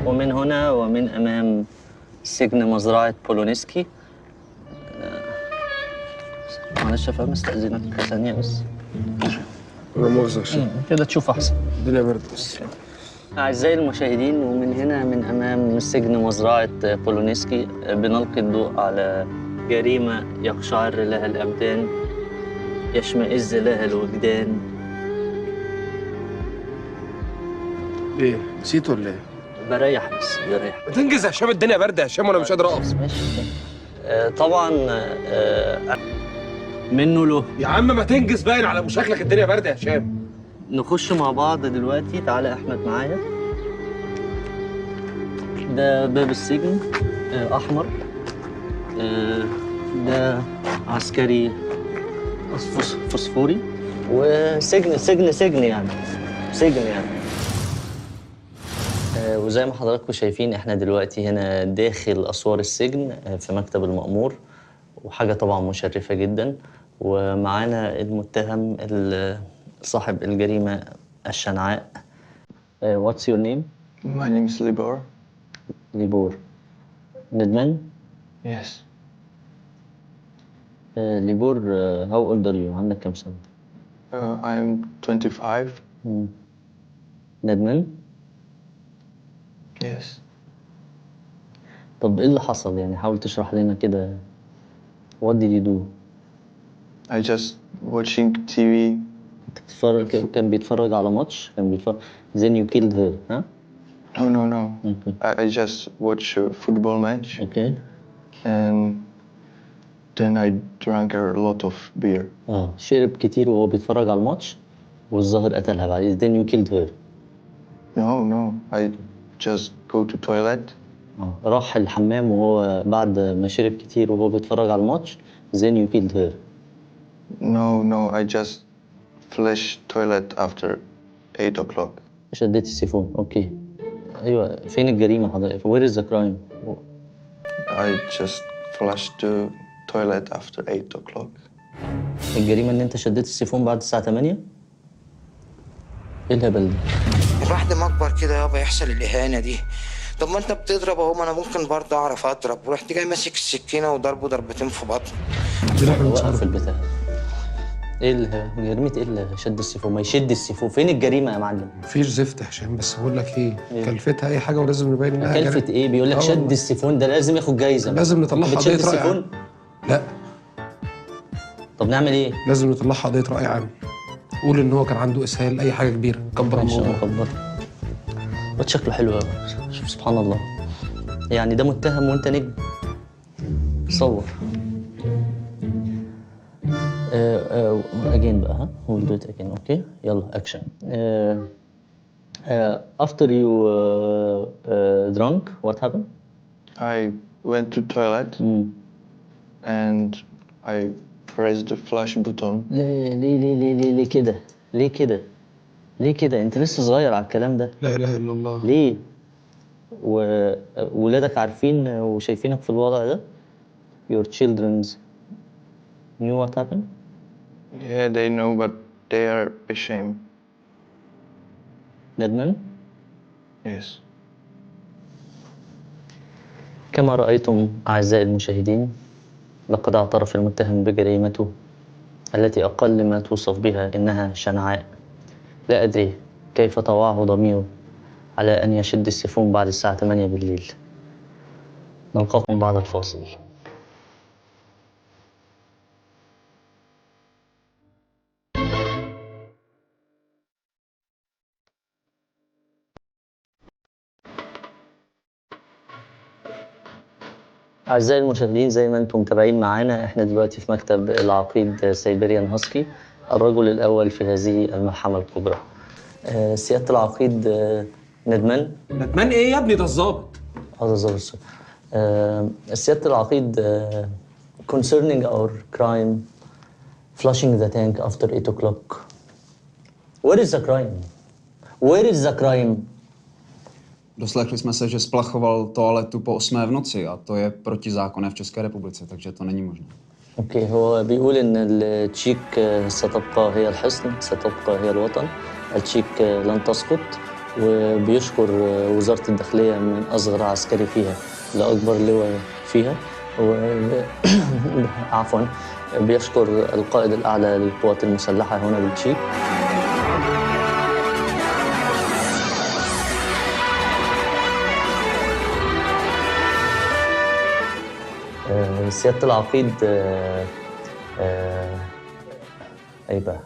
ومن هنا ومن أمام سجن مزرعة بولونسكي. معلش يا فندم استأذنك ثانية بس. لا مؤاخذة يا شيخ. كده تشوف أحسن. الدنيا برد بس. أعزائي المشاهدين، ومن هنا من أمام سجن مزرعة بولونسكي بنلقي الضوء على جريمة يقشعر لها الأبدان، يشمئز لها الوجدان. ايه نسيت ولا ايه؟ بريح بس بريح. ما تنجز يا هشام، الدنيا برد يا هشام وانا مش قادر اقف. ماشي. طبعا منه له. يا عم ما تنجز، باين على مشاكلك الدنيا برد يا هشام. نخش مع بعض دلوقتي. تعالى أحمد معايا. ده باب السجن أحمر. ده عسكري فوسفوري. وسجن سجن يعني سجن يعني. وزي ما حضراتكم شايفين احنا دلوقتي هنا داخل أسوار السجن في مكتب المأمور، وحاجة طبعا مشرفة جدا. ومعانا المتهم صاحب الجريمة الشنعاء. What's your name? My name is Libor. ليبور. ندمان؟ Yes. ليبور how old are you؟ عندك كام سنة؟ I'm 25. ندمان؟ Yes. طب ايه اللي حصل؟ يعني حاول تشرح لنا كده. What did you do؟ I just watching TV. كان بيتفرج على ماتش، كان بيتفرج. Then you killed her، ها؟ No. Okay. I just watch a football match. Okay. And then I drank a lot of beer. شرب كتير وهو بيتفرج على الماتش، والظاهر قتلها بعد. Then you killed her. No. I just go to toilet. راح الحمام وهو بعد ما شرب كتير وهو بيتفرج على الماتش. Then you killed her. No. I just flush toilet after 8 o'clock. شديت السيفون. اوكي. ايوه، فين الجريمه حضرتك؟ Where is the crime؟ I just flushed the toilet after 8 o'clock. الجريمه ان انت شديت السيفون بعد الساعه 8؟ ايه الهبل ده؟ الواحد ما اكبر كده يابا يحصل الاهانه دي. طب ما انت بتضرب اهو، ما انا ممكن برضه اعرف اضرب. ورحت جاي ماسك السكينه وضربه ضربتين في بطنه. وقف البتاع. ايه جريمه ايه اللي شد السيفون؟ ما يشد السيفون. فين الجريمه يا معلم؟ مفيش زفت يا هشام، بس بقول لك ايه؟ كلفتها اي حاجه ولازم نبين انها كلفة ايه؟ بيقول لك شد السيفون، ده لازم ياخد جايزه. لازم نطلعها بتشد قضيه رأي السيفون؟ عام. لا. طب نعمل ايه؟ لازم نطلعها قضيه رأي عام. قول ان هو كان عنده اسهال، اي حاجه كبيره كبر الموضوع. كبر. واد شكله حلو قوي. شوف سبحان الله، يعني ده متهم وانت نجم. صور. again بقى. ها we'll do it again. اوكي يلا اكشن. after you drunk what happened؟ I went to toilet. And I pressed the flush button. ليه كده؟ ليه كده؟ انت لسه صغير على الكلام ده. لا اله الا الله. ليه؟ وولادك عارفين وشايفينك في الوضع ده؟ Your children knew what happened? Yeah, they know, but they are ashamed. ندمان؟ Yes. كما رأيتم أعزائي المشاهدين، لقد اعترف المتهم بجريمته التي أقل ما توصف بها إنها شنعاء. لا أدري كيف طوعه ضميره على أن يشد السيفون بعد الساعة 8 بالليل. نلقاكم بعد الفاصل. أعزائي المشاهدين، زي ما أنتم متابعين معانا، إحنا دلوقتي في مكتب العقيد سيبيريان هاسكي، الرجل الأول في هذه الملحمة الكبرى. سيادة العقيد ندمان؟ ندمان إيه يا ابني؟ ده الظابط. ده الظابط. سيادة العقيد concerning our crime flushing the tank after 8 o'clock. Where is the crime? Where is the crime? Doslechli jsme se, že splachoval toaletu po 8 v noci a to je protizákonné v České republice, takže to není možné. اوكي، هو بيقول ان التشيك ستبقى هي الحصن، ستبقى هي الوطن. التشيك لن تسقط، وبيشكر وزارة الداخلية من أصغر عسكري فيها لأكبر لواء فيها عفوا بيشكر القائد الأعلى للقوات المسلحة هنا بالتشيك. سيادة العقيد أي بقى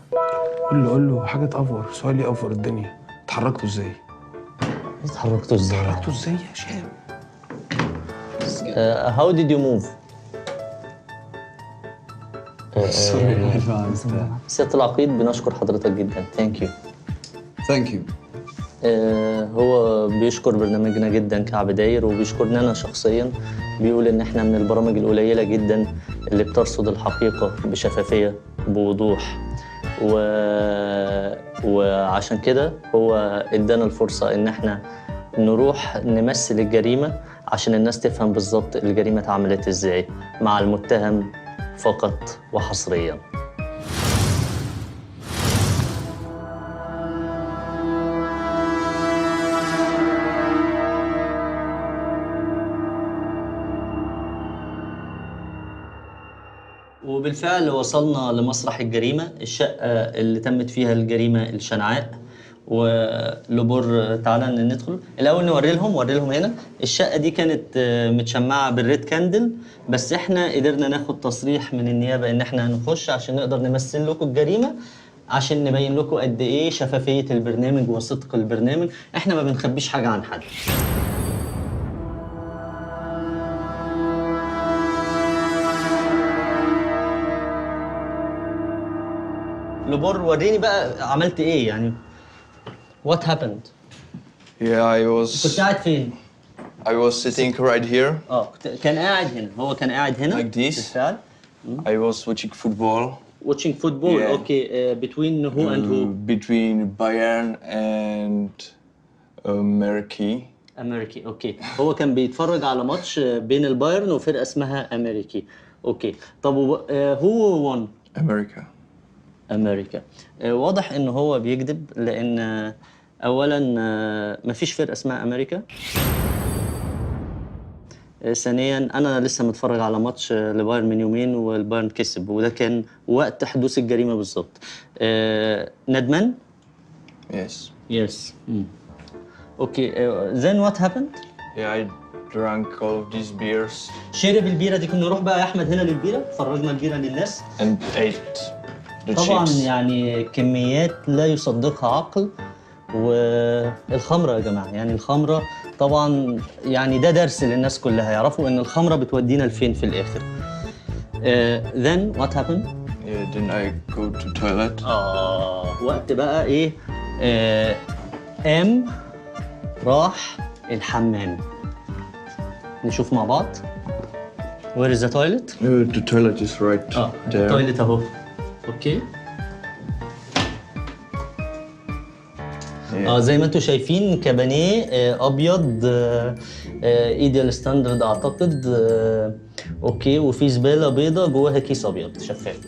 قول له حاجه تأفور، سؤال يأفور الدنيا. اتحركتوا ازاي؟ اتحركتوا ازاي؟ اتحركتوا ازاي يا هشام؟ How did you move? سيادة العقيد بنشكر حضرتك جدا. Thank you. Thank you. هو بيشكر برنامجنا جدا كعب داير وبيشكرنا أنا شخصيا، بيقول إن إحنا من البرامج القليلة جدا اللي بترصد الحقيقة بشفافية بوضوح، وعشان كده هو ادانا الفرصة إن إحنا نروح نمثل الجريمة عشان الناس تفهم بالظبط الجريمة اتعملت إزاي مع المتهم فقط وحصريا. وبالفعل وصلنا لمسرح الجريمة، الشقة اللي تمت فيها الجريمة الشنعاء. ولبور تعالى ندخل الأول نوري لهم هنا. الشقة دي كانت متشمعة بالريد كاندل، بس احنا قدرنا ناخد تصريح من النيابة ان احنا هنخش عشان نقدر نمثل لكم الجريمة، عشان نبين لكم قد ايه شفافية البرنامج وصدق البرنامج. احنا ما بنخبيش حاجة عن حد. لبور وريني بقى عملت ايه يعني. What happened? كنت قاعد فين؟ I was sitting right here. كان قاعد هنا. هو كان قاعد هنا. Like this. بالفعل. I was watching football. Watching football. Yeah. Okay. Between who and who? Between Bayern and Merki. أمريكي. اوكي. هو كان بيتفرج على ماتش بين البايرن وفرقة اسمها أمريكي. اوكي. طب هو won؟ America. أمريكا. واضح إن هو بيكذب، لأن أولاً مفيش فرقة اسمها أمريكا. ثانياً أنا لسه متفرج على ماتش لبايرن من يومين والبايرن كسب، وده كان وقت حدوث الجريمة بالظبط. ندمان؟ Yes. Yes. Okay. Then what happened? Yeah, I drank all of these beers شرب البيرة دي. كنا نروح بقى يا أحمد هنا للبيرة، فرجنا البيرة للناس. and ate the طبعاً chips. يعني كميات لا يصدقها عقل. والخمرة يا جماعة، يعني الخمرة طبعاً يعني ده درس للناس كلها، يعرفوا إن الخمرة بتودينا لفين في الآخر. Then what happened? Yeah, then I go to toilet. وقت بقى إيه؟ قام راح الحمام. نشوف مع بعض. Where is the toilet? The toilet is right there. التويلت أهو. أوكي. زي ما انتم شايفين كابانيه ابيض ايديال ستاندرد اعتقد. اوكي. وفي زباله بيضه جواها كيس ابيض شفاف.